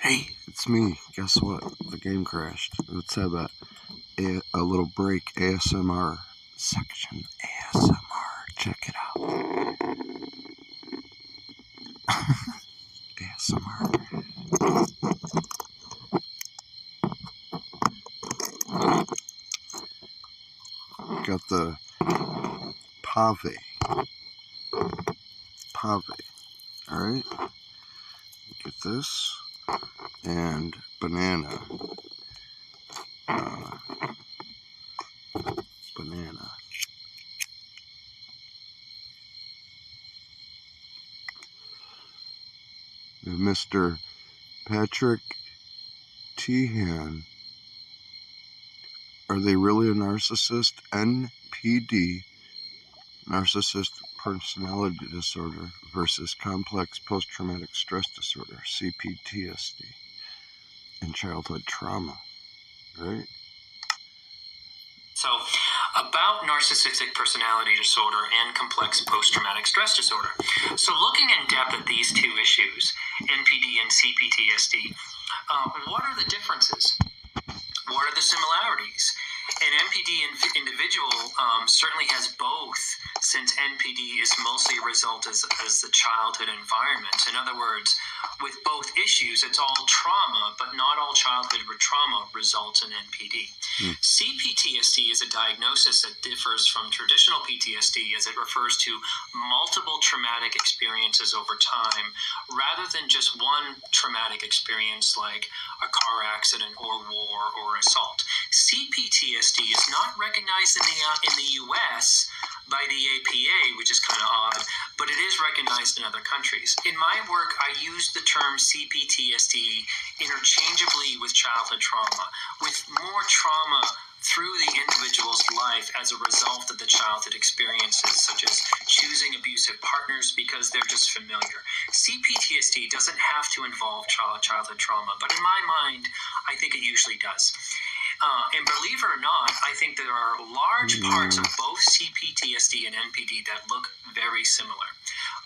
Hey, it's me. Guess what? The game crashed. Let's have a little break. ASMR section. ASMR. Check it out. ASMR. Got the pave. Alright? Get this. And banana. Banana. And Mr. Patrick Tehan. Are they really a narcissist? NPD, narcissistic personality disorder versus complex post-traumatic stress disorder, CPTSD, and childhood trauma, right? So, about narcissistic personality disorder and complex post-traumatic stress disorder. So, looking in depth at these two issues, NPD and CPTSD, what are the differences? What are the similarities? An NPD individual certainly has both, since NPD is mostly a result as the childhood environment. In other words, with both issues, it's all trauma, but not all childhood trauma results in NPD. CPTSD is a diagnosis that differs from traditional PTSD as it refers to multiple traumatic experiences over time, rather than just one traumatic experience like a car accident or war or assault. CPTSD is not recognized in the U.S. by the APA, which is kind of odd, but it is recognized in other countries. In my work, I use the term CPTSD interchangeably with childhood trauma, with more trauma through the individual's life as a result of the childhood experiences, such as choosing abusive partners because they're just familiar. CPTSD doesn't have to involve childhood trauma, but in my mind, I think it usually does. And believe it or not, I think there are large parts of both CPTSD and NPD that look very similar.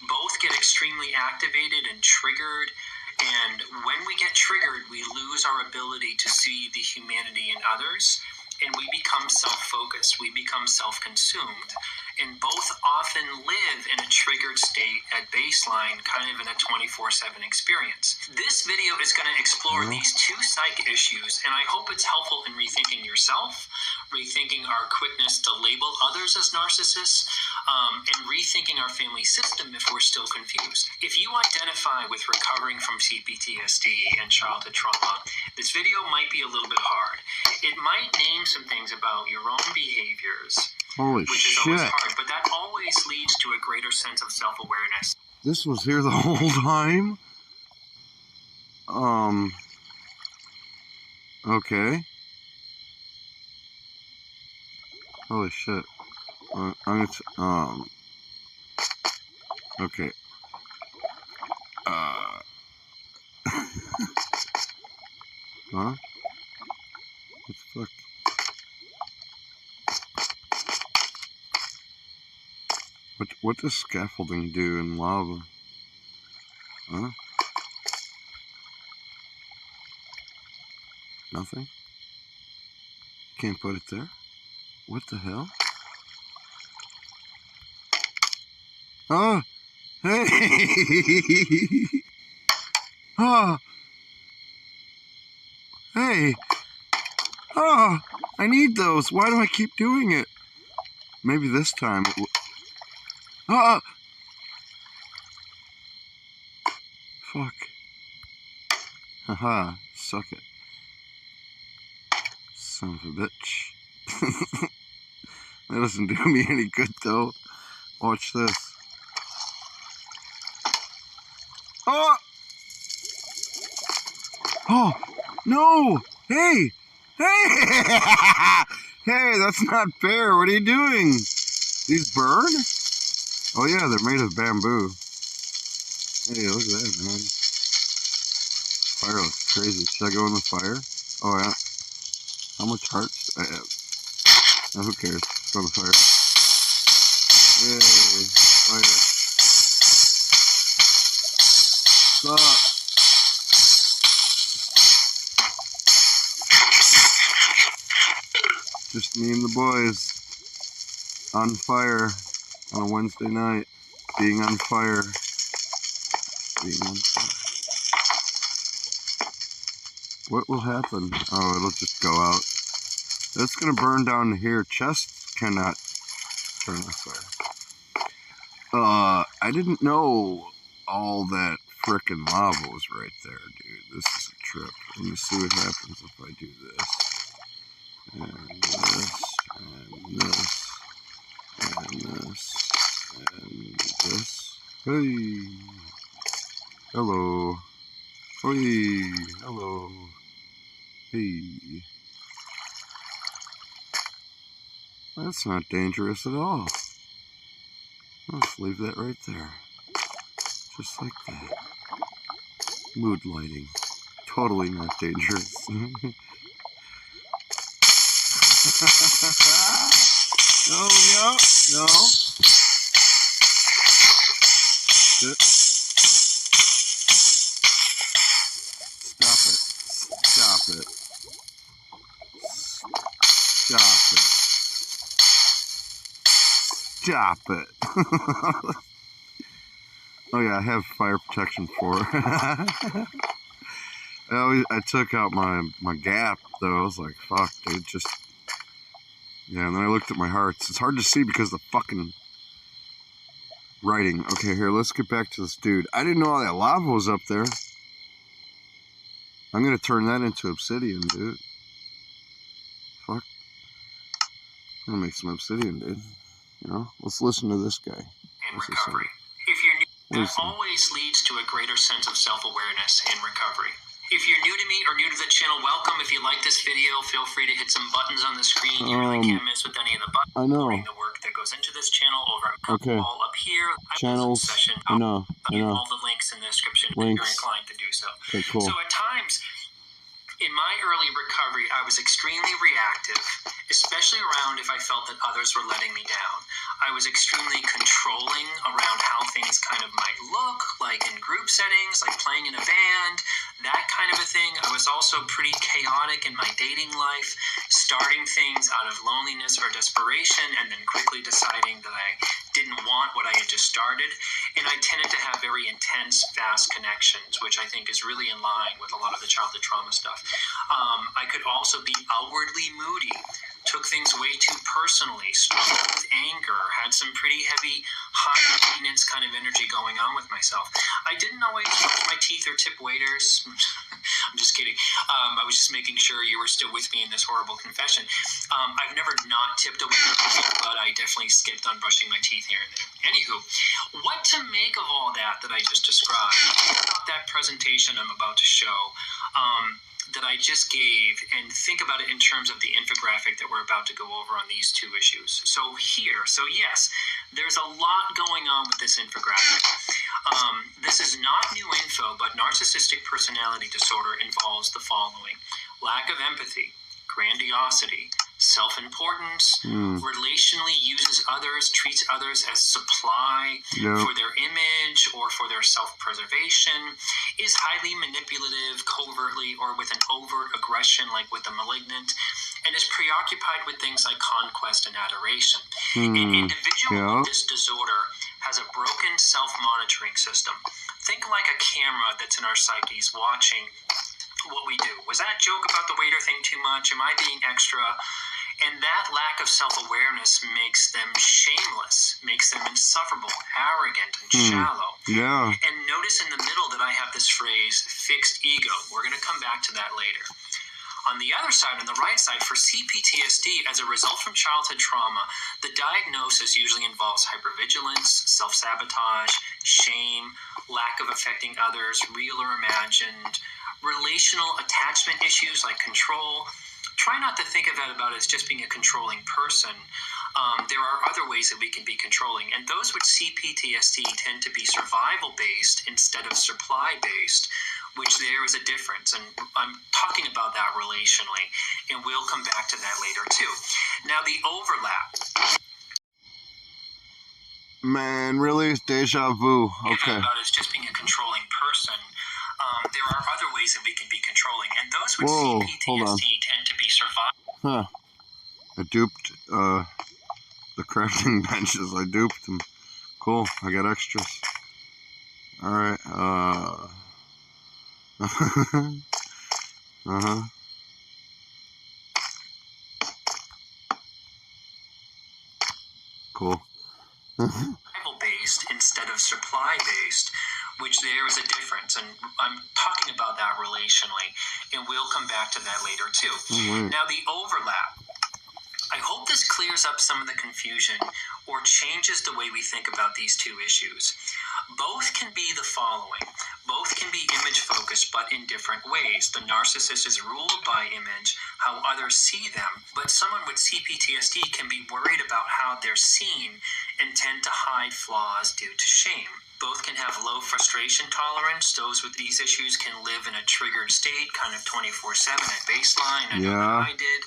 Both get extremely activated and triggered, and when we get triggered, we lose our ability to see the humanity in others, and we become self-focused, we become self-consumed, and both often live in a triggered state at baseline, kind of in a 24/7 experience. This video is going to explore these two psych issues, and I hope it's helpful in rethinking yourself, rethinking our quickness to label others as narcissists, and rethinking our family system if we're still confused. If you identify with recovering from CPTSD and childhood trauma, this video might be a little bit hard. It might name some things about your own behaviors, which is always hard, but that always leads to a greater sense of self-awareness. This was here the whole time? Okay. Holy shit. Okay. Huh? What the fuck? What does scaffolding do in lava? Huh? Nothing? Can't put it there? What the hell? Oh! Hey! Oh! Hey! Oh! I need those! Why do I keep doing it? Maybe this time it will... Ah! Fuck. Haha, suck it. Son of a bitch. That doesn't do me any good though. Watch this. Oh! Oh! No! Hey! Hey! Hey, that's not fair. What are you doing? These burn? Oh yeah, they're made of bamboo. Hey, look at that, man. Fire looks crazy. Should I go in the fire? Oh yeah. How much hearts I have? Oh, who cares? Let's go in the fire. Yay, fire. Stop. Just me and the boys. On fire. On a Wednesday night. Being on fire. Being on fire. What will happen? Oh, it'll just go out. That's gonna burn down here. Chests cannot turn on fire. I didn't know all that frickin' lava was right there, dude. This is a trip. Let me see what happens if I do this. And this, and this, and this, and this. Hey! Hello. Hey! Hello. Hey. That's not dangerous at all. I'll just leave that right there. Just like that. Mood lighting. Totally not dangerous. No. Stop it. Stop it. Oh yeah, I have fire protection for it. I took out my gap though. I was like, fuck, dude, just... Yeah, and then I looked at my hearts. It's hard to see because of the fucking writing. Okay, here, let's get back to this dude. I didn't know all that lava was up there. I'm gonna turn that into obsidian, dude. Fuck. I'm gonna make some obsidian, dude. You know, let's listen to this guy. In recovery. If you're new, that always leads to a greater sense of self-awareness in recovery. If you're new to me or new to the channel, welcome. If you like this video, feel free to hit some buttons on the screen. You really can't miss with any of the buttons. I know. The work that goes into this channel over all up here. Channels. I know. All the links in the description if you're inclined to do so. Okay, cool. So at times, in my early recovery, I was extremely reactive, especially around if I felt that others were letting me down. I was extremely controlling around how things kind of might look, like in group settings, like playing in a band, that kind of a thing. I was also pretty chaotic in my dating life, starting things out of loneliness or desperation, and then quickly deciding that I didn't want what I had just started. And I tended to have very intense, fast connections, which I think is really in line with a lot of the childhood trauma stuff. I could also be outwardly moody, took things way too personally, struggled with anger, had some pretty heavy, high maintenance kind of energy going on with myself. I didn't always brush my teeth or tip waiters. I'm just kidding. I was just making sure you were still with me in this horrible confession. I've never not tipped a waiter, but I definitely skipped on brushing my teeth here and there. Anywho, what to make of all that I just described? That presentation I'm about to show, that I just gave, and think about it in terms of the infographic that we're about to go over on these two issues. So yes, there's a lot going on with this infographic. This is not new info, but narcissistic personality disorder involves the following: lack of empathy, grandiosity, self-importance, relationally uses others, treats others as supply for their image or for their self-preservation, is highly manipulative, covertly or with an overt aggression like with the malignant, and is preoccupied with things like conquest and adoration. An individual with this disorder has a broken self-monitoring system. Think like a camera that's in our psyches watching what we do. Was that joke about the waiter thing too much? Am I being extra? And that lack of self-awareness makes them shameless, makes them insufferable, arrogant, and shallow. Yeah. And notice in the middle that I have this phrase, fixed ego. We're going to come back to that later. On the other side, on the right side, for CPTSD, as a result from childhood trauma, the diagnosis usually involves hypervigilance, self-sabotage, shame, lack of affecting others, real or imagined, relational attachment issues like control. Try not to think of that about as just being a controlling person. There are other ways that we can be controlling, and those with CPTSD tend to be survival-based instead of supply-based, which there is a difference, and I'm talking about that relationally, and we'll come back to that later too. Now, the overlap. Man, really? Deja vu. Okay. About as just being a controlling person. There are other ways that we can be controlling, and those with CPTSD tend to be survival. Huh. I duped the crafting benches. I duped them. Cool. I got extras. Alright. Cool. Based instead of supply based, which there is a difference, and I'm talking about that relationally, and we'll come back to that later too. Now the overlap, I hope this clears up some of the confusion or changes the way we think about these two issues. Both can be the following. Both can be image focused, but in different ways. The narcissist is ruled by image, how others see them, but someone with CPTSD can be worried about how they're seen and tend to hide flaws due to shame. Both can have low frustration tolerance. Those with these issues can live in a triggered state, kind of 24/7 at baseline. I know that I did.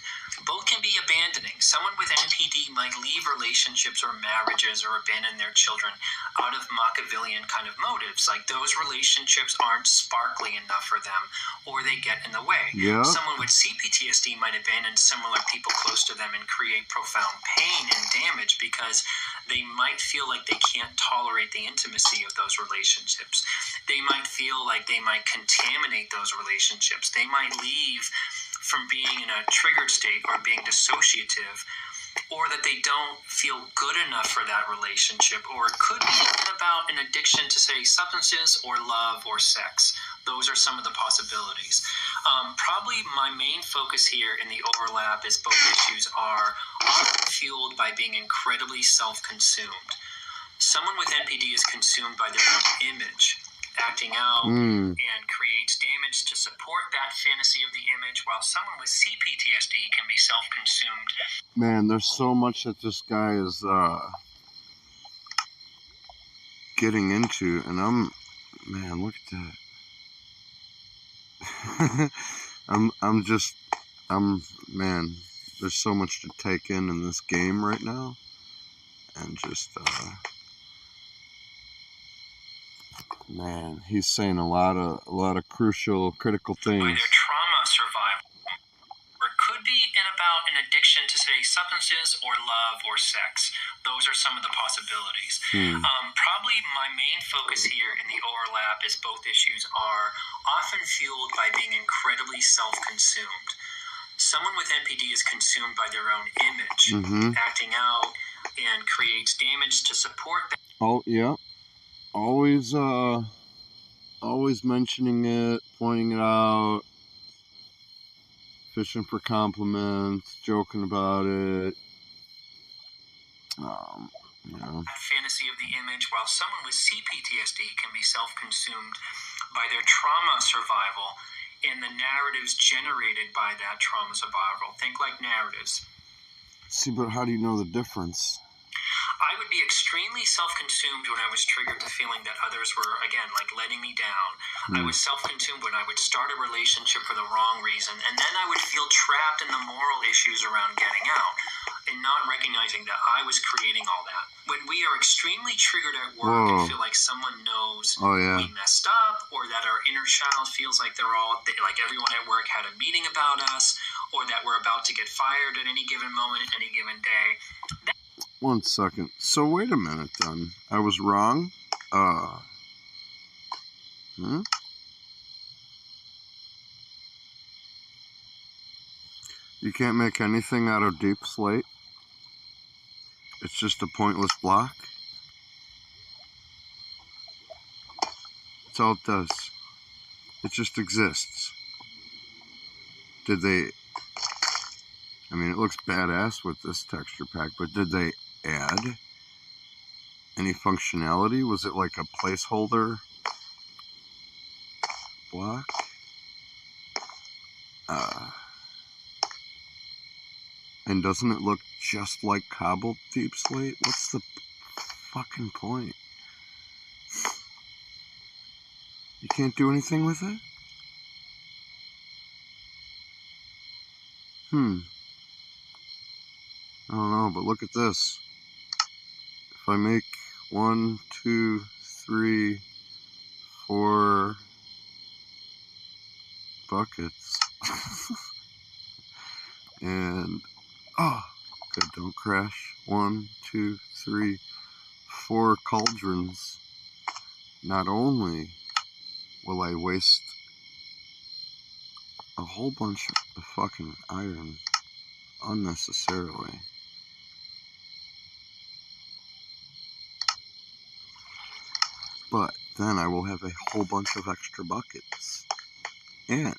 Both can be abandoning. Someone with NPD might leave relationships or marriages or abandon their children out of Machiavellian kind of motives, like those relationships aren't sparkly enough for them or they get in the way. Someone with CPTSD might abandon similar people close to them and create profound pain and damage because they might feel like they can't tolerate the intimacy of those relationships. They might feel like they might contaminate those relationships. They might leave from being in a triggered state or being dissociative, or that they don't feel good enough for that relationship, or it could be about an addiction to, say, substances or love or sex. Those are some of the possibilities. Probably my main focus here in the overlap is both issues are often fueled by being incredibly self-consumed. Someone with NPD is consumed by their own image, acting out, and creates damage to support that fantasy of the image, while someone with CPTSD can be self-consumed. Man, there's so much that this guy is getting into, and man, look at that. Man, there's so much to take in this game right now, and just, man, he's saying a lot of crucial, critical things. By their trauma survival, or it could be about an addiction to, say, substances or love or sex. Those are some of the possibilities. Probably my main focus here in the overlap is both issues are often fueled by being incredibly self-consumed. Someone with NPD is consumed by their own image, acting out, and creates damage to support that. Oh, yeah. Always mentioning it, pointing it out, fishing for compliments, joking about it. Fantasy of the image, while someone with CPTSD can be self-consumed by their trauma survival and the narratives generated by that trauma survival. Think like narratives. See, but how do you know the difference? I would be extremely self-consumed when I was triggered to feeling that others were, again, like letting me down. I was self-consumed when I would start a relationship for the wrong reason, and then I would feel trapped in the moral issues around getting out and not recognizing that I was creating all that. When we are extremely triggered at work and feel like someone knows we messed up, or that our inner child feels like like everyone at work had a meeting about us, or that we're about to get fired at any given moment, any given day. One second. So wait a minute then. I was wrong? You can't make anything out of deep slate? It's just a pointless block? That's all it does. It just exists. Did they... I mean, it looks badass with this texture pack, but did they add any functionality? Was it like a placeholder block? And doesn't it look just like cobbled deep slate? What's the fucking point? You can't do anything with it? I don't know, but look at this. If I make 1, 2, 3, 4 buckets, and Good, don't crash. 1, 2, 3, 4 cauldrons. Not only will I waste a whole bunch of fucking iron unnecessarily, but then I will have a whole bunch of extra buckets. And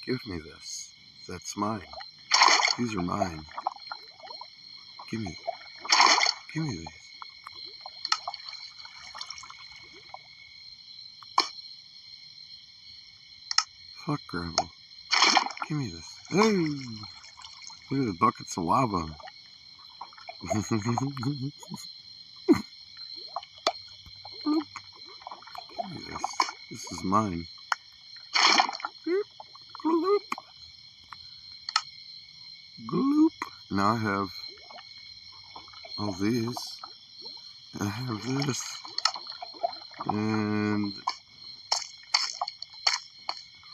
give me this. That's mine. These are mine. Give me these. Fuck gravel. Give me this. Hey! Look at the buckets of lava. Give me this. This is mine. Gloop. Gloop. Now I have all these. I have this. And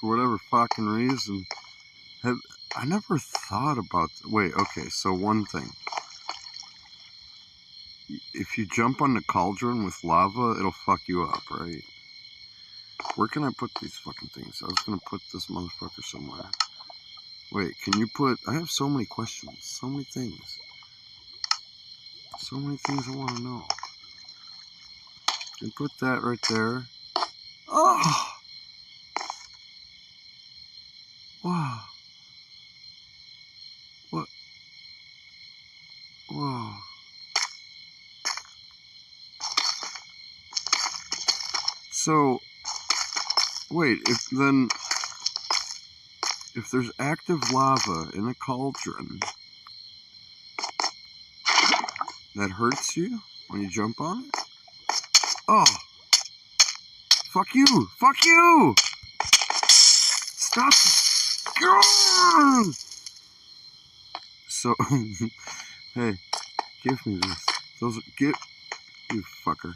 for whatever fucking reason, I never thought about... Wait, okay, so one thing. If you jump on the cauldron with lava, it'll fuck you up, right? Where can I put these fucking things? I was gonna put this motherfucker somewhere. Wait, can you put... I have so many questions. So many things. So many things I want to know. Can put that right there. Oh! Wow. What? Whoa. So, wait, if there's active lava in a cauldron, that hurts you when you jump on it? Oh! Fuck you! Fuck you! Stop it! So, hey, give me this. Those are, you fucker.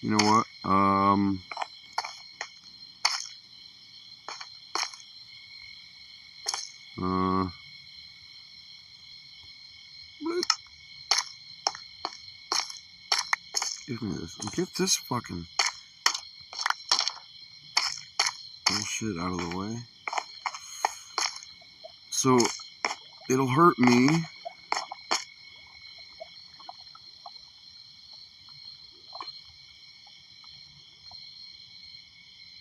You know what? Give me this. And get this fucking bullshit out of the way. So, it'll hurt me.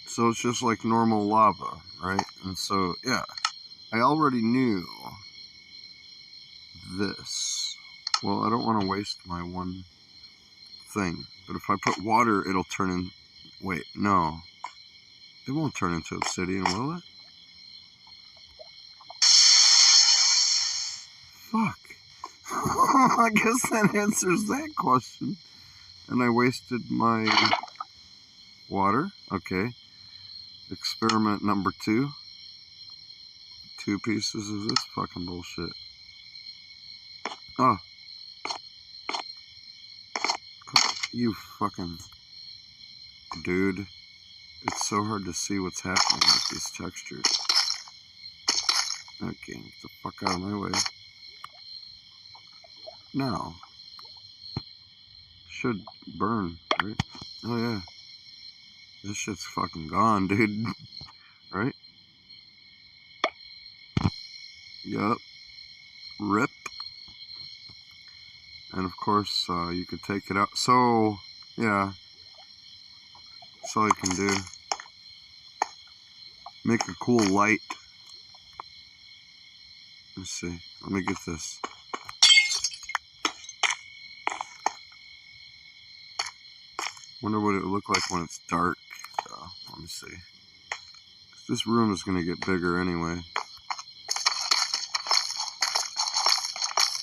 So it's just like normal lava, right? And so, yeah, I already knew this. Well, I don't want to waste my one thing. But if I put water, it'll turn in... Wait, no. It won't turn into obsidian, will it? Fuck. I guess that answers that question. And I wasted my water. Okay. Experiment number 2. 2 pieces of this fucking bullshit. Oh. You fucking dude. It's so hard to see what's happening with these textures. Okay, get the fuck out of my way. Now. Should burn, right? Oh yeah. This shit's fucking gone, dude. Right? Yup. Rip. And of course, you could take it out. So, yeah. That's all you can do. Make a cool light. Let's see. Let me get this. Wonder what it would look like when it's dark. Let me see. This room is going to get bigger anyway.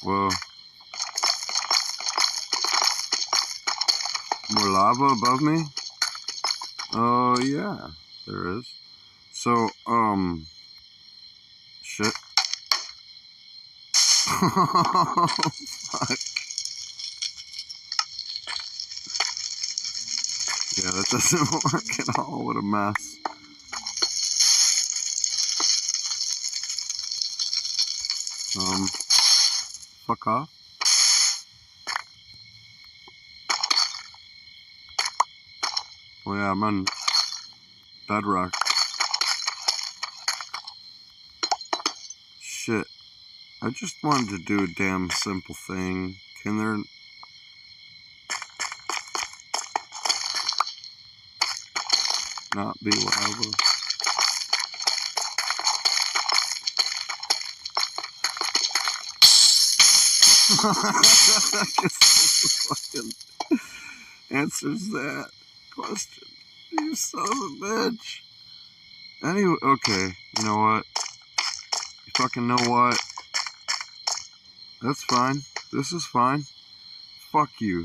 Whoa. More lava above me? Oh, yeah. There is. So, shit. Oh, fuck. Yeah, that doesn't work at all. What a mess. fuck off. Oh yeah, I'm on bedrock. Shit. I just wanted to do a damn simple thing. Can there... not be lava? I guess fucking answers that question. You son of a bitch. Anyway, okay, you know what? You fucking know what? That's fine. This is fine. Fuck you.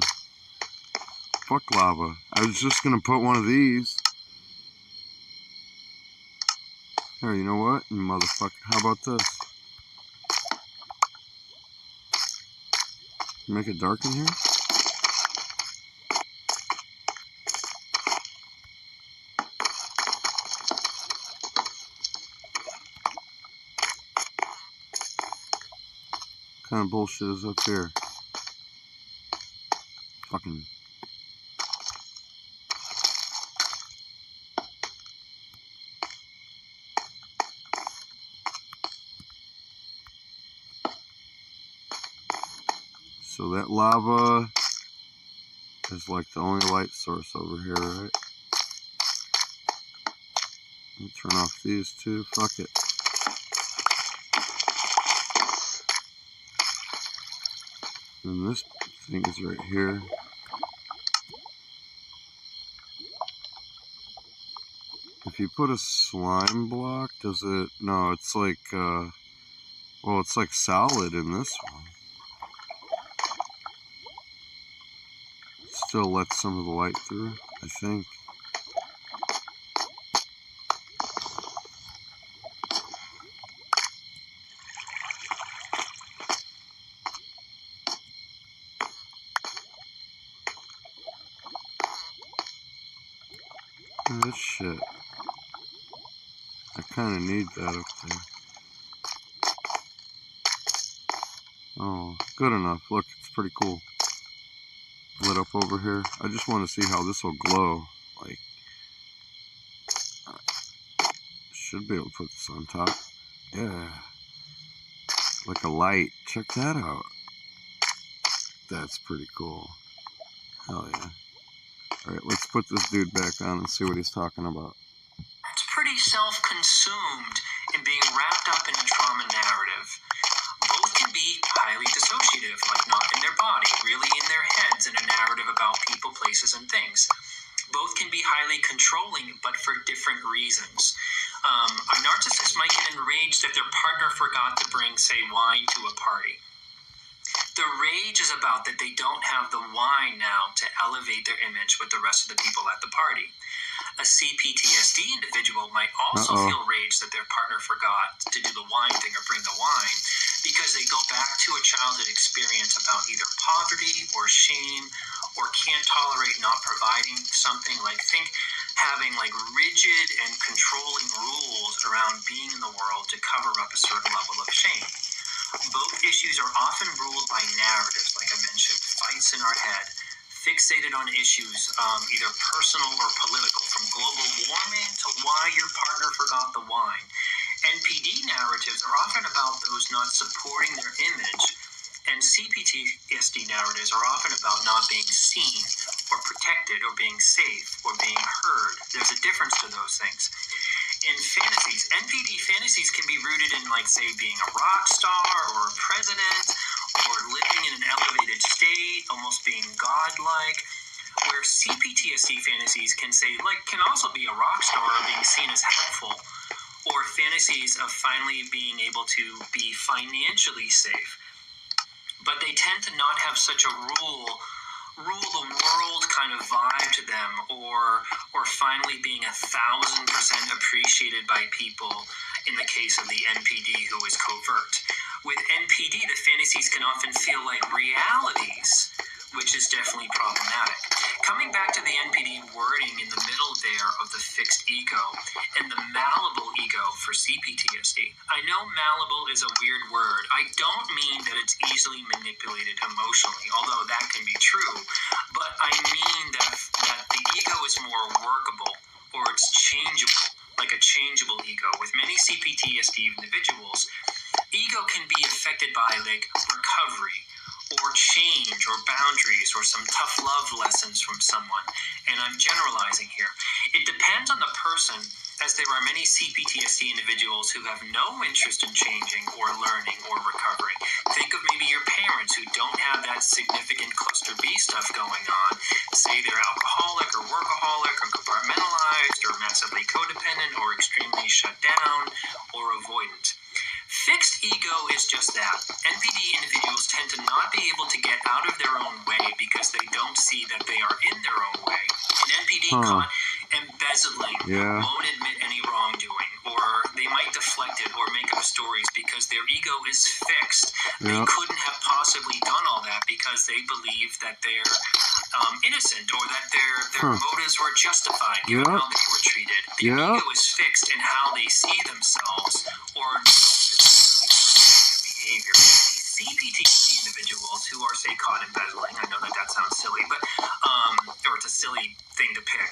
Fuck lava. I was just gonna put one of these. Here, you know what? You motherfucker. How about this? Make it dark in here? What kind of bullshit is up here? Fucking... So that lava is like the only light source over here, right? Let me turn off these two. Fuck it. And this thing is right here. If you put a slime block, does it... No, it's like, well, it's like solid in this one. Still lets some of the light through, I think. That shit. I kind of need that up there. Oh, good enough. Look, it's pretty cool. Lit up over here. I just want to see how this will glow. Like, should be able to put this on top. Yeah. Like a light. Check that out. That's pretty cool. Hell yeah. Alright, let's put this dude back on and see what he's talking about. It's pretty self-consumed in being wrapped up in a trauma narrative. Both can be highly dissociative, like not in their body, really in their heads, in a narrative about people, places, and things. Both can be highly controlling, but for different reasons. A narcissist might get enraged if their partner forgot to bring, say, wine to a party. The rage is about that they don't have the wine now to elevate their image with the rest of the people at the party. A CPTSD individual might also feel rage that their partner forgot to do the wine thing or bring the wine because they go back to a childhood experience about either poverty or shame or can't tolerate not providing something. Like, think having like rigid and controlling rules around being in the world to cover up a certain level of shame. Both issues are often ruled by narratives, like I mentioned, fights in our head, fixated on issues, either personal or political, from global warming to why your partner forgot the wine. NPD narratives are often about those not supporting their image, and CPTSD narratives are often about not being seen or protected or being safe or being heard. There's a difference to those things. In fantasies, NPD fantasies can be rooted in, like, say, being a rock star or a president or living in an elevated state, almost being godlike, where CPTSD fantasies can say, like, can also be a rock star or being seen as helpful, or fantasies of finally being able to be financially safe. But they tend to not have such a rule the world kind of vibe to them, or finally being 1,000% appreciated by people in the case of the NPD who is covert. With NPD, the fantasies can often feel like realities, which is definitely problematic. Coming back to the NPD wording in the middle there of the fixed ego and the malleable ego for CPTSD. I know malleable is a weird word. I don't mean that it's easily manipulated emotionally, although that can be true, but I mean that the ego is more workable, or it's changeable, like a changeable ego. With many CPTSD individuals, ego can be affected by like recovery or change or boundaries or some tough love lessons from someone. And I'm generalizing here. It depends on the person, as there are many CPTSD individuals who have no interest in changing or learning or recovery. Think of maybe your parents who don't have that significant cluster B stuff going on. Say they're alcoholic or workaholic or compartmentalized or massively codependent or extremely shut down or avoidant. Fixed ego is just that. NPD individuals tend to not be able to get out of their own way because they don't see that they are in their own way. An NPD caught embezzling won't admit any wrongdoing, or they might deflect it or make up stories because their ego is fixed. They couldn't have possibly done all that because they believe that they're innocent or that their motives were justified given how they were treated. Their ego is fixed in how they see themselves or behavior. CPTSD individuals who are, say, caught embezzling, I know that sounds silly, but or it's a silly thing to pick,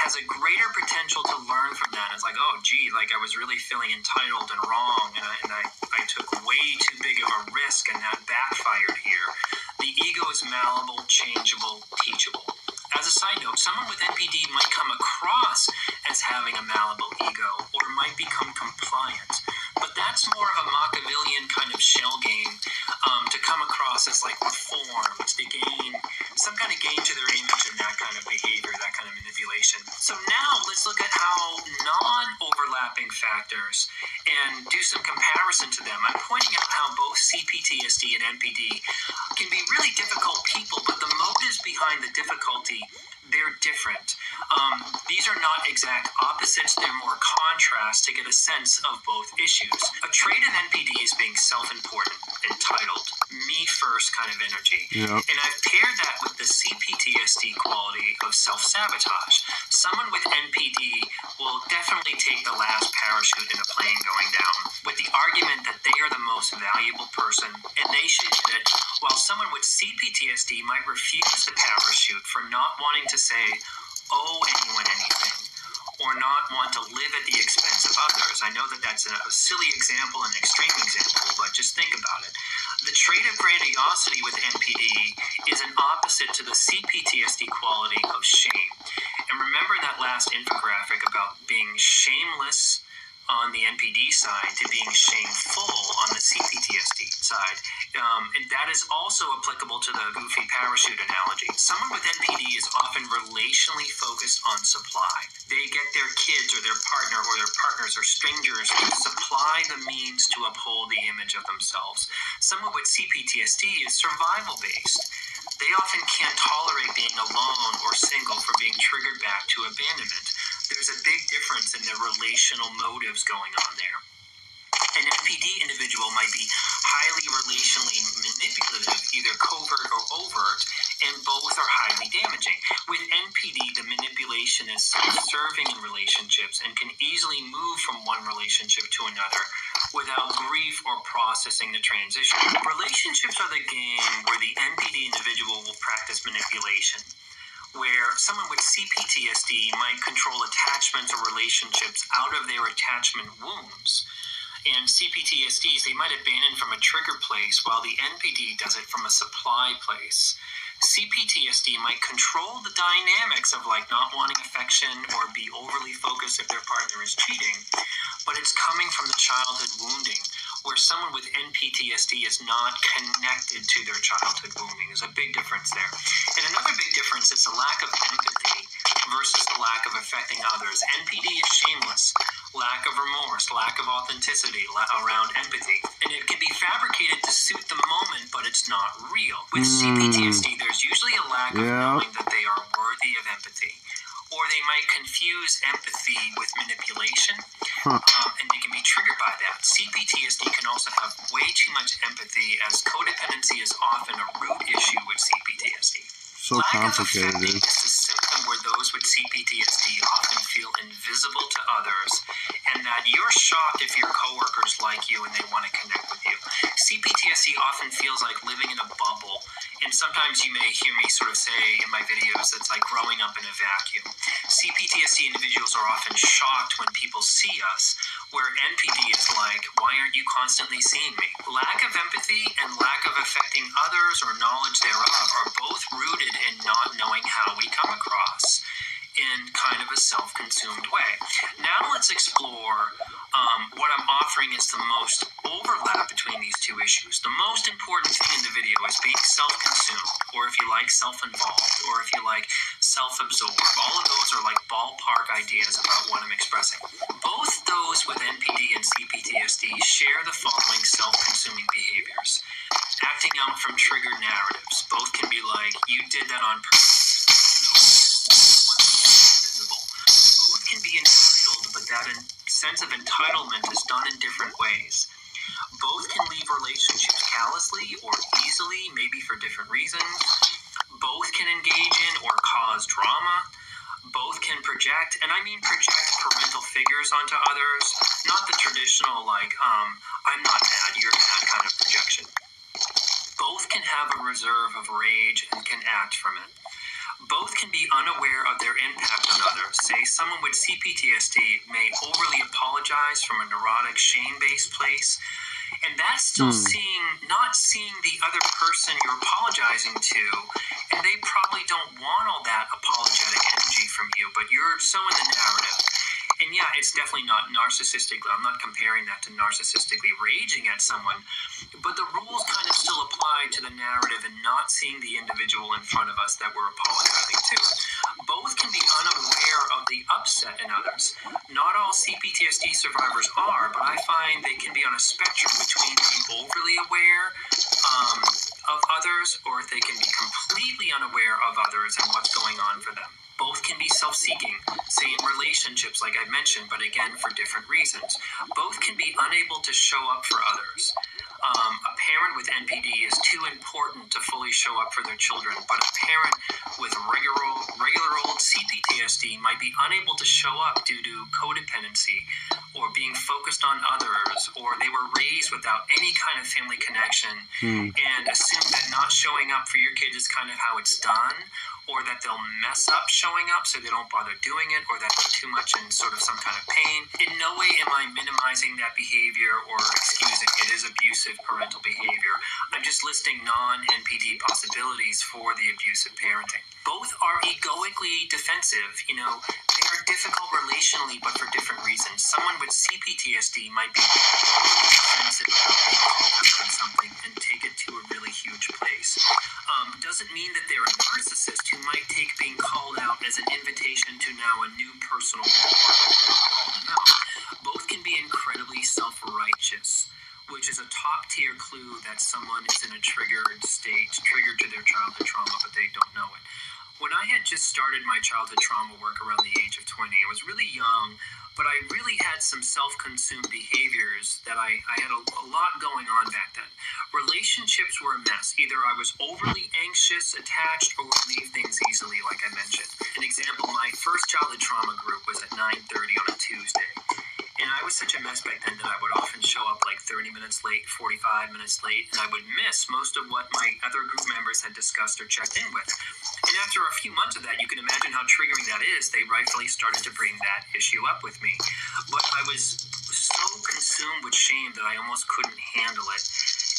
has a greater potential to learn from that. It's like, oh, gee, like I was really feeling entitled and wrong, and I took way too big of a risk, and that backfired here. The ego is malleable, changeable, teachable. As a side note, someone with NPD might come across as having a malleable ego or might become compliant, but that's more of a Machiavellian kind of shell game to come across as like reformed, to gain some kind of gain to their image and that kind of behavior, that kind of manipulation. So now let's look at how non-overlapping factors and do some comparison to them. I'm pointing out how both CPTSD and NPD can be really difficult people, but the motives behind the difficulty, they're different. These are not exact opposites, they're more contrast to get a sense of both issues. A trait of NPD is being self-important, entitled, me-first kind of energy. And I've paired that with the CPTSD quality of self-sabotage. Someone with NPD will definitely take the last parachute in a plane going down, with the argument that they are the most valuable person and they should get it, while someone with CPTSD might refuse the parachute for not wanting to say, owe anyone anything, or not want to live at the expense of others. I know that that's a silly example, an extreme example, but just think about it. The trait of grandiosity with NPD is an opposite to the CPTSD quality of shame. And remember that last infographic about being shameless on the NPD side to being shameful on the CPTSD side. And that is also applicable to the goofy parachute analogy. Someone with NPD is often relationally focused on supply. They get their kids or their partner or their partners or strangers to supply the means to uphold the image of themselves. Someone with CPTSD is survival based. They often can't tolerate being alone or single for being triggered back to abandonment. There's a big difference in their relational motives going on there. An NPD individual might be highly relationally manipulative, either covert or overt, and both are highly damaging. With NPD, the manipulation is self-serving in relationships and can easily move from one relationship to another without grief or processing the transition. Relationships are the game where the NPD individual will practice manipulation, where someone with CPTSD might control attachments or relationships out of their attachment wounds. And CPTSDs, they might abandon from a trigger place, while the NPD does it from a supply place. CPTSD might control the dynamics of like not wanting affection or be overly focused if their partner is cheating, but it's coming from the childhood wounding, where someone with NPTSD is not connected to their childhood wounding. There's a big difference there. And another big difference is the lack of empathy versus the lack of affecting others. NPD is shameless, lack of remorse, lack of authenticity around empathy. And it can be fabricated to suit the moment, but it's not real. With CPTSD, there's usually a lack of knowing that they are worthy of empathy. or they might confuse empathy with manipulation, Huh. and they can be triggered by that. CPTSD can also have way too much empathy, as codependency is often a root issue with CPTSD. So complicated. Lack of affecting is a symptom where those with CPTSD often feel invisible to others, and that you're shocked if your coworkers like you and they want to connect with you. CPTSD often feels like living in a bubble, and sometimes you may hear me sort of say in my videos, it's like growing up in a vacuum. CPTSD individuals are often shocked when people see us, where NPD is like, why aren't you constantly seeing me? Lack of empathy and lack of affecting others or knowledge thereof are both rooted in not knowing how we come across in kind of a self-consumed way. Now let's explore what I'm offering is the most overlap between these two issues. The most important thing in the video is being self-consumed, or if you like, self-involved, or if you like, self-absorbed. All of those are like ballpark ideas about what I'm expressing. Both those with NPD and CPTSD share the following self-consuming behaviors. Acting out from triggered narratives. Both can be like, you did that on purpose. Both can be entitled, but that sense of entitlement is done in different ways. Both can leave relationships callously or easily, maybe for different reasons. Both can engage in or cause drama. Both can project, and I mean project parental figures onto others, not the traditional like, I'm not mad, you're mad kind of projection. Both can have a reserve of rage and can act from it. Both can be unaware of their impact on others. Say, someone with CPTSD may overly apologize from a neurotic, shame-based place, and that's still not seeing the other person you're apologizing to, and they probably don't want all that apologetic energy from you, but you're so in the narrative. And yeah, it's definitely not narcissistic. I'm not comparing that to narcissistically raging at someone, but the rules kind of still apply to the narrative and not seeing the individual in front of us that we're apologizing to. Both can be unaware of the upset in others. Not all CPTSD survivors are, but I find they can be on a spectrum between being overly aware of others, or they can be completely unaware of others and what's going on for them. Both can be self-seeking, say in relationships like I mentioned, but again for different reasons. Both can be unable to show up for others. A parent with NPD is too important to fully show up for their children, but a parent with regular old CPTSD might be unable to show up due to codependency or being focused on others, or they were raised without any kind of family connection and assume that not showing up for your kids is kind of how it's done, or that they'll mess up showing up so they don't bother doing it, or that they're too much in sort of some kind of pain. In no way am I minimizing that behavior or excusing it. It is abusive parental behavior. I'm just listing non-NPD possibilities for the abusive parenting. Both are egoically defensive. You know, they are difficult relationally, but for different reasons. Someone with CPTSD might be defensive about being called out on something and take it to a really huge place. Doesn't mean that they're a narcissist who might take being called out as an invitation to now a new personal war. Both can be incredibly self-righteous, which is a top-tier clue that someone is in a triggered state, triggered to their childhood trauma, but they don't know it. When I had just started my childhood trauma work around the age of 20, I was really young, but I really had some self-consumed behaviors that I had a lot going on back then. Relationships were a mess. Either I was overly anxious, attached, or would leave things easily, like I mentioned. An example, my first childhood trauma group was at 9:30 on a Tuesday. And I was such a mess back then that I would often show up like 30 minutes late, 45 minutes late, and I would miss most of what my other group members had discussed or checked in with. And after a few months of that, you can imagine how triggering that is. They rightfully started to bring that issue up with me. But I was so consumed with shame that I almost couldn't handle it.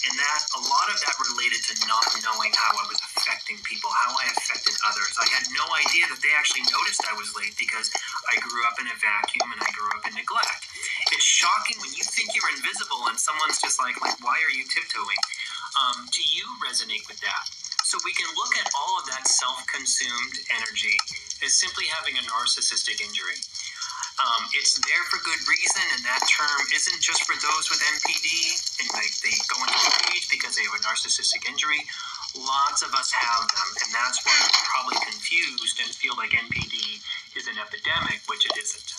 And that a lot of that related to not knowing how I was affecting people, how I affected others. I had no idea that they actually noticed I was late because I grew up in a vacuum and I grew up in neglect. It's shocking when you think you're invisible and someone's just like why are you tiptoeing? Do you resonate with that? So we can look at all of that self-consumed energy as simply having a narcissistic injury. It's there for good reason, and that term isn't just for those with NPD, and they go into a cage because they have a narcissistic injury. Lots of us have them, and that's why we're probably confused and feel like NPD is an epidemic, which it isn't.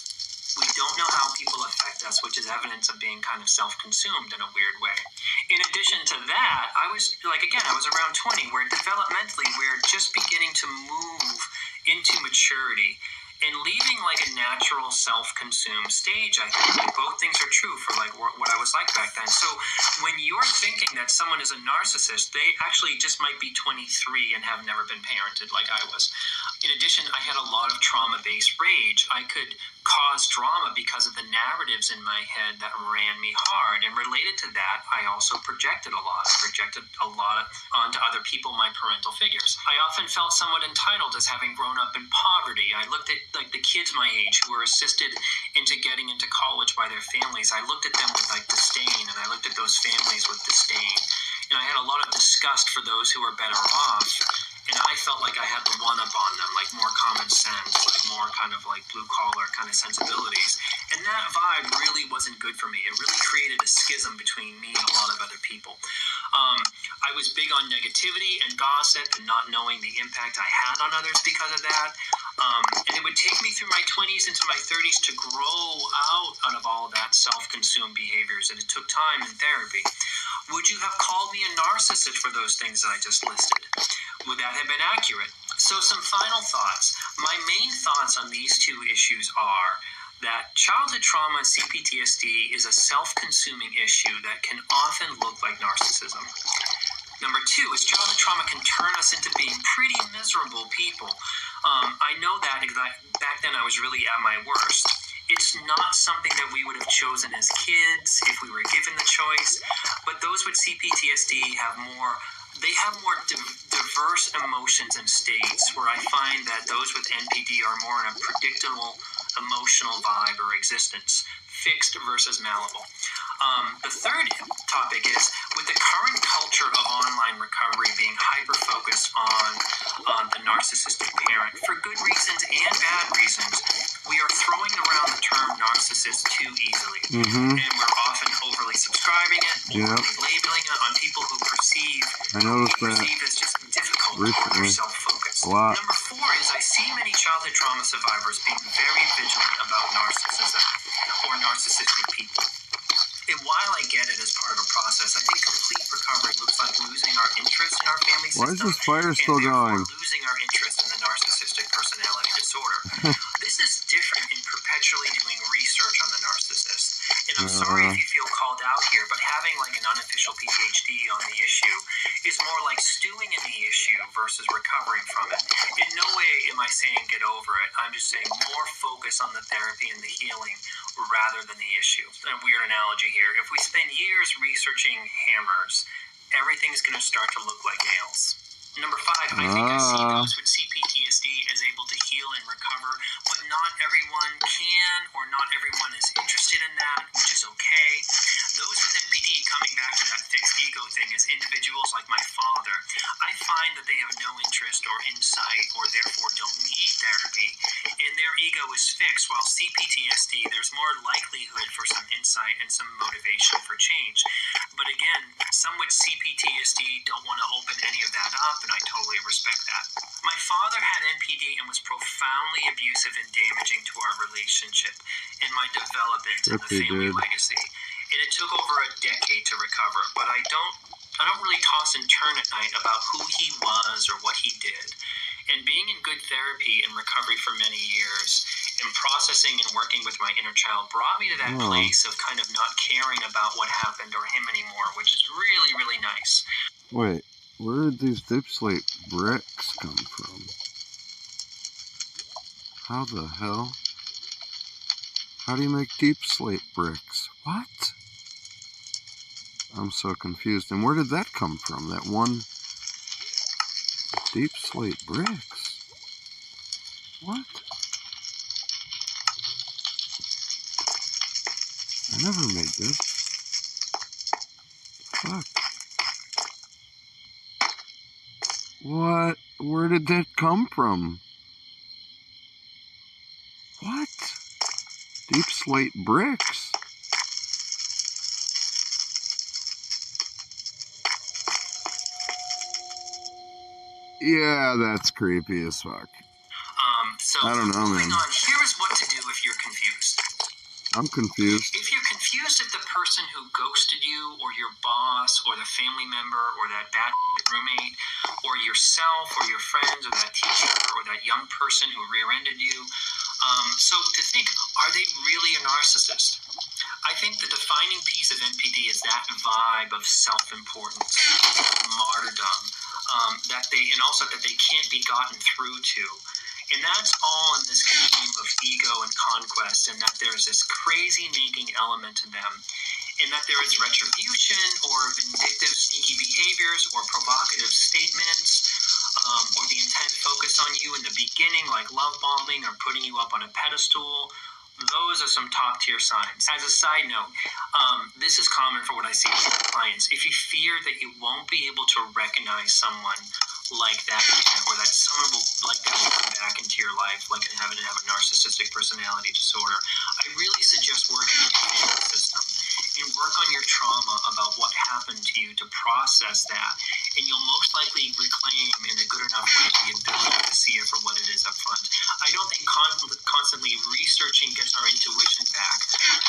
We don't know how people affect us, which is evidence of being kind of self-consumed in a weird way. In addition to that, I was around 20, where developmentally we're just beginning to move into maturity and leaving like a natural self-consumed stage. I think like both things are true for like what I was like back then. So when you're thinking that someone is a narcissist, they actually just might be 23 and have never been parented like I was. In addition, I had a lot of trauma-based rage. I could cause drama because of the narratives in my head that ran me hard. And related to that, I also projected a lot. I projected a lot onto other people, my parental figures. I often felt somewhat entitled as having grown up in poverty. I looked at like the kids my age who were assisted into getting into college by their families. I looked at them with like disdain, and I looked at those families with disdain. And I had a lot of disgust for those who were better off. And I felt like I had the one-up on them, like more common sense, like more kind of like blue-collar kind of sensibilities. And that vibe really wasn't good for me. It really created a schism between me and a lot of other people. I was big on negativity and gossip and not knowing the impact I had on others because of that. And it would take me through my 20s into my 30s to grow out of all of that self-consumed behaviors, and it took time and therapy. Would you have called me a narcissist for those things that I just listed? Would that have been accurate? So some final thoughts. My main thoughts on these two issues are that childhood trauma and CPTSD is a self-consuming issue that can often look like narcissism. Number two is childhood trauma can turn us into being pretty miserable people. I know that because back then I was really at my worst. It's not something that we would have chosen as kids if we were given the choice, but those with CPTSD have more diverse emotions and states, where I find that those with NPD are more in a predictable emotional vibe or existence, fixed versus malleable. The third topic is, with the current culture of online recovery being hyper-focused on the narcissistic parent, for good reasons and bad reasons, we are throwing around the term narcissist too easily. And we're often overly subscribing it, overly labeling it on people who perceive as just difficult or self-focused. Number four is, I see many childhood trauma survivors being very vigilant about narcissism or narcissistic people. And while I get it as part of a process, I think complete recovery looks like losing our interest in our family system. Why is this fire still going? Losing our interest in the narcissistic personality disorder. This is different in perpetually doing research on the narcissist. And I'm sorry if you feel called out here, but having like an unofficial PhD on the issue is more like stewing in the issue versus recovering from it. In no way am I saying get over it. I'm just saying more focus on the therapy and the healing rather than the issue. A weird analogy here. If we spend years researching hammers, everything's going to start to look like nails. Number five, I think I see those with CPTSD as able to heal and recover, but not everyone can, or not everyone is interested in that, which is okay. Those with NPD, coming back to that fixed ego thing, as individuals like my father, I find that they have no interest or insight, or therefore don't need therapy, and their ego is fixed, while CPTSD, there's more likelihood for some insight and some motivation for change. But again, some with CPTSD don't want to open any of that up, and I totally respect that. My father had NPD and was profoundly abusive and damaging to our relationship and my development and the family legacy. And it took over a decade to recover, but I don't really toss and turn at night about who he was or what he did. And being in good therapy and recovery for many years, and processing and working with my inner child brought me to that place of kind of not caring about what happened or him anymore, which is really, really nice. Wait, where did these deep slate bricks come from? How the hell? How do you make deep slate bricks? What? I'm so confused. And where did that come from? That one deep slate bricks? What? I never made this. Fuck. What? Where did that come from? What? Deep slate bricks? Yeah, that's creepy as fuck. So I don't know, moving man. on, here is what to do if you're confused. I'm confused. If you're confused if the person who ghosted you, or your boss, or the family member, or that bad roommate, or yourself, or your friends, or that teacher, or that young person who rear-ended you, so to think, are they really a narcissist? I think the defining piece of NPD is that vibe of self-importance, martyrdom, and also that they can't be gotten through to. And that's all in this game of ego and conquest, and that there's this crazy making element to them, and that there is retribution or vindictive sneaky behaviors or provocative statements, or the intent focused on you in the beginning, like love bombing or putting you up on a pedestal. Those are some top tier signs. As a side note, this is common for what I see with my clients. If you fear that you won't be able to recognize someone like that again, or that someone like that will come back into your life, like having to have a narcissistic personality disorder, I really suggest working on your family system and work on your trauma about what happened to you to process that, and you'll most likely reclaim in a good enough way the ability to see it for what it is up front. I don't think constantly researching gets our intuition back.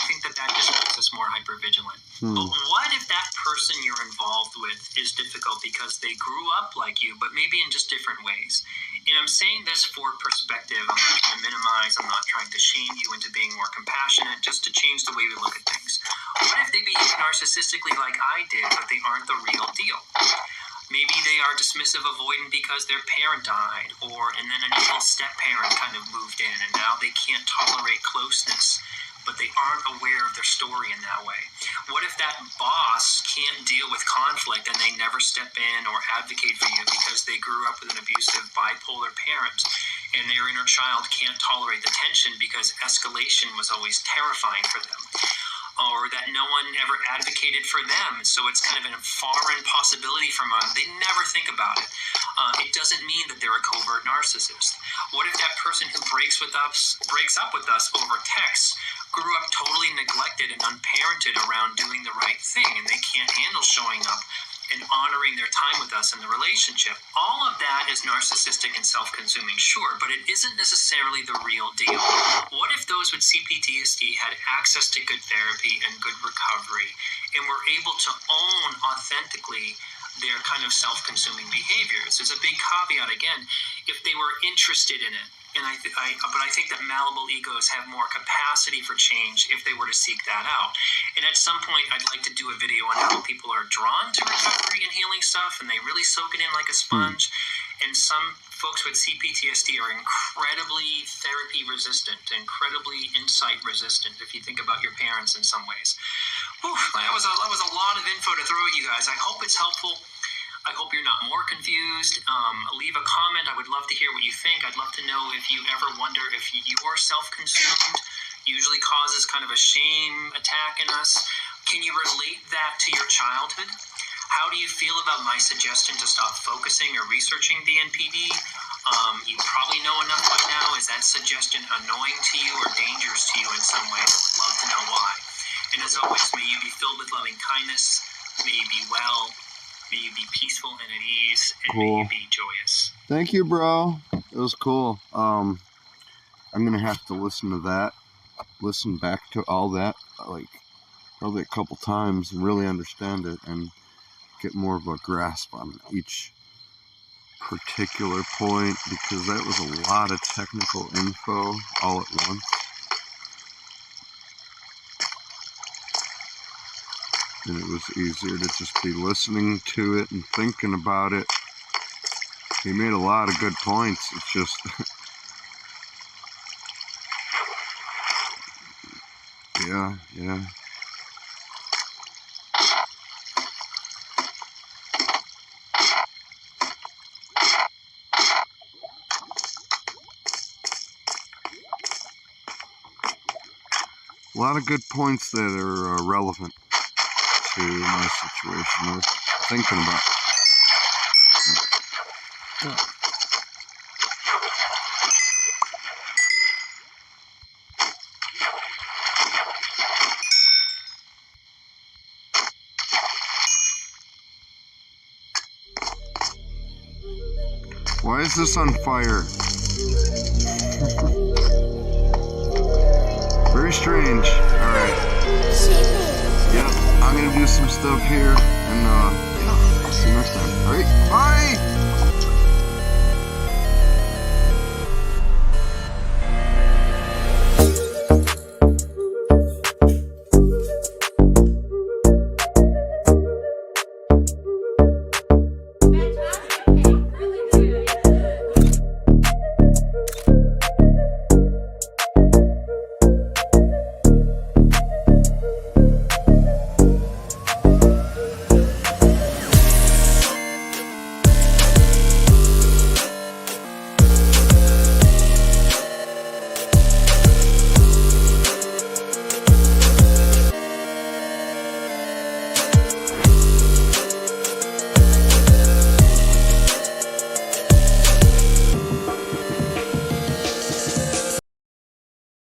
I think that just makes us more hypervigilant. But what if that person you're involved with is difficult because they grew up like you, but maybe in just different ways? And I'm saying this for perspective. I'm not trying to minimize. I'm not trying to shame you into being more compassionate, just to change the way we look at things. What if they behave narcissistically like I did, but they aren't the real deal? Maybe they are dismissive, avoidant because their parent died, and then an evil step-parent kind of moved in, and now they can't tolerate closeness, but they aren't aware of their story in that way. What if that boss can't deal with conflict and they never step in or advocate for you because they grew up with an abusive bipolar parent, and their inner child can't tolerate the tension because escalation was always terrifying for them? Or that no one ever advocated for them, so it's kind of a foreign possibility from them. They never think about it. It doesn't mean that they're a covert narcissist. What if that person who breaks up with us over text grew up totally neglected and unparented around doing the right thing, and they can't handle showing up and honoring their time with us in the relationship? All of that is narcissistic and self-consuming, sure, but it isn't necessarily the real deal. What if those with CPTSD had access to good therapy and good recovery, and were able to own authentically their kind of self-consuming behaviors? There's a big caveat again, if they were interested in it. But I think that malleable egos have more capacity for change if they were to seek that out. And at some point, I'd like to do a video on how people are drawn to recovery and healing stuff, and they really soak it in like a sponge. And some folks with CPTSD are incredibly therapy resistant, incredibly insight resistant, if you think about your parents in some ways. Whew, that was a lot of info to throw at you guys. I hope it's helpful. I hope you're not more confused. Leave a comment. I would love to hear what you think. I'd love to know if you ever wonder if your self-consumed usually causes kind of a shame attack in us. Can you relate that to your childhood? How do you feel about my suggestion to stop focusing or researching the NPD? You probably know enough by now. Is that suggestion annoying to you or dangerous to you in some way? I would love to know why. And as always, may you be filled with loving kindness. May you be well. May you be peaceful and at ease, and may you be joyous. Thank you, bro. It was cool. I'm gonna have to listen back to all that, like probably a couple times, really understand it and get more of a grasp on each particular point, because that was a lot of technical info all at once. And it was easier to just be listening to it and thinking about it. He made a lot of good points. It's just, yeah. A lot of good points that are relevant to my situation I was thinking about. Why is this on fire? strange. Alright. Yep, I'm gonna do some stuff here, and yeah, I'll see you next time. Alright, bye!